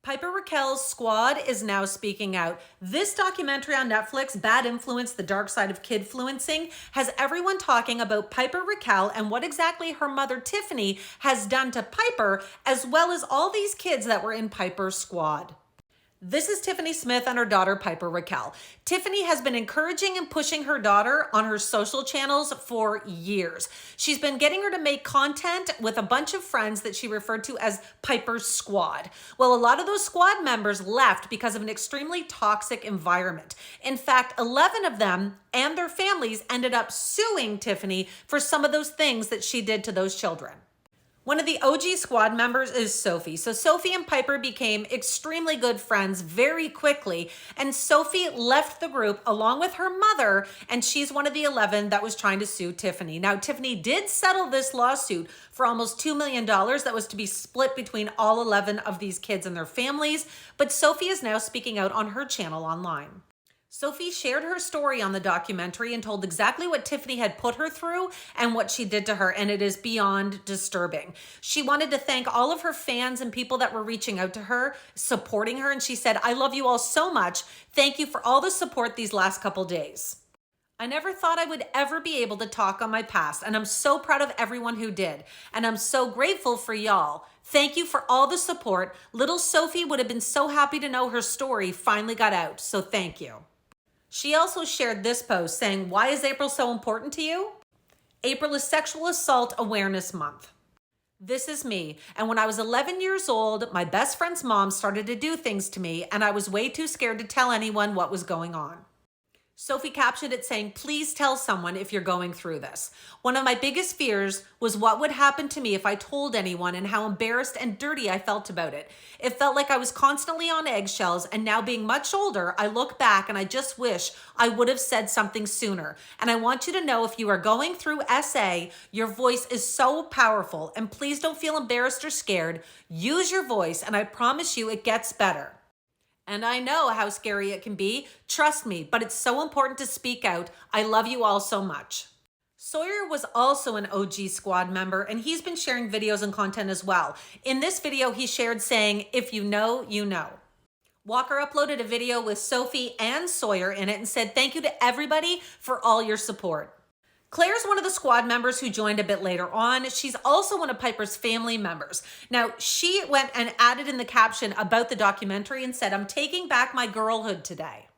Piper Rockelle's squad is now speaking out. This documentary on Netflix, Bad Influence, The Dark Side of Kidfluencing, has everyone talking about Piper Rockelle and what exactly her mother, Tiffany, has done to Piper, as well as all these kids that were in Piper's squad. This is Tiffany Smith and her daughter, Piper Rockelle. Tiffany has been encouraging and pushing her daughter on her social channels for years. She's been getting her to make content with a bunch of friends that she referred to as Piper's Squad. Well, a lot of those squad members left because of an extremely toxic environment. In fact, 11 of them and their families ended up suing Tiffany for some of those things that she did to those children. One of the OG squad members is Sophie. So Sophie and Piper became extremely good friends very quickly, and Sophie left the group along with her mother, and she's one of the 11 that was trying to sue Tiffany. Now, Tiffany did settle this lawsuit for almost $2 million that was to be split between all 11 of these kids and their families, but Sophie is now speaking out on her channel online. Sophie shared her story on the documentary and told exactly what Tiffany had put her through and what she did to her, and it is beyond disturbing. She wanted to thank all of her fans and people that were reaching out to her, supporting her, and she said, "I love you all so much. Thank you for all the support these last couple days. I never thought I would ever be able to talk on my past, and I'm so proud of everyone who did, and I'm so grateful for y'all. Thank you for all the support. Little Sophie would have been so happy to know her story finally got out, so thank you." She also shared this post saying, "Why is April so important to you? April is Sexual Assault Awareness Month. This is me, and when I was 11 years old, my best friend's mom started to do things to me, and I was way too scared to tell anyone what was going on." Sophie captioned it saying, "Please tell someone if you're going through this. One of my biggest fears was what would happen to me if I told anyone and how embarrassed and dirty I felt about it. It felt like I was constantly on eggshells, and now being much older, I look back and I just wish I would have said something sooner. And I want you to know if you are going through SA, your voice is so powerful, and please don't feel embarrassed or scared. Use your voice, and I promise you it gets better. And I know how scary it can be, trust me, but it's so important to speak out. I love you all so much." Sawyer was also an OG squad member, and he's been sharing videos and content as well. In this video, he shared saying, "If you know, you know." Walker uploaded a video with Sophie and Sawyer in it and said, "Thank you to everybody for all your support." Claire's one of the squad members who joined a bit later on. She's also one of Piper's family members. Now, she went and added in the caption about the documentary and said, "I'm taking back my girlhood today."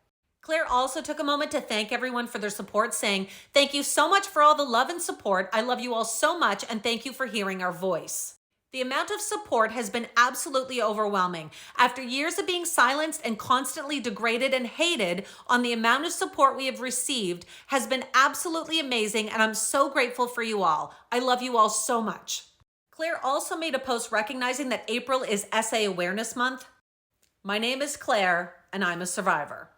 Claire also took a moment to thank everyone for their support, saying, "Thank you so much for all the love and support. I love you all so much, and thank you for hearing our voice." The amount of support has been absolutely overwhelming. After years of being silenced and constantly degraded and hated, on the amount of support we have received has been absolutely amazing, and I'm so grateful for you all. I love you all so much. Claire also made a post recognizing that April is SA Awareness Month. "My name is Claire, and I'm a survivor."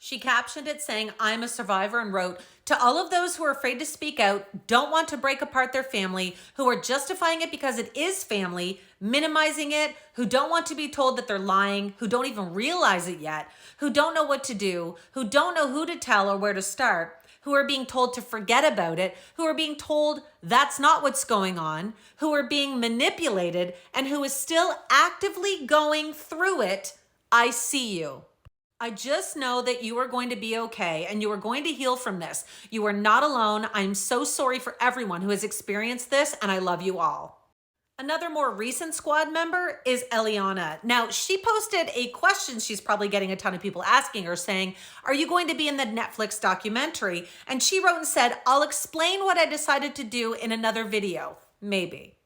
She captioned it saying, "I'm a survivor," and wrote, "To all of those who are afraid to speak out, don't want to break apart their family, who are justifying it because it is family, minimizing it, who don't want to be told that they're lying, who don't even realize it yet, who don't know what to do, who don't know who to tell or where to start, who are being told to forget about it, who are being told that's not what's going on, who are being manipulated, and who is still actively going through it, I see you. I just know that you are going to be okay and you are going to heal from this. You are not alone. I'm so sorry for everyone who has experienced this, and I love you all." Another more recent squad member is Eliana. Now, she posted a question she's probably getting a ton of people asking her, saying, "Are you going to be in the Netflix documentary?" And she wrote and said, "I'll explain what I decided to do in another video, maybe."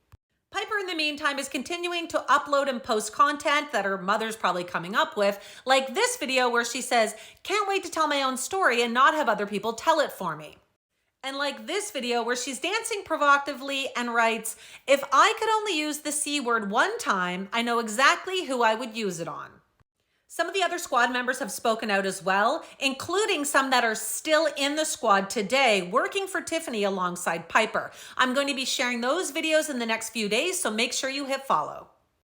Piper, in the meantime, is continuing to upload and post content that her mother's probably coming up with, like this video where she says, "Can't wait to tell my own story and not have other people tell it for me." And like this video where she's dancing provocatively and writes, "If I could only use the C word one time, I know exactly who I would use it on." Some of the other squad members have spoken out as well, including some that are still in the squad today working for Tiffany alongside Piper. I'm going to be sharing those videos in the next few days, so make sure you hit follow.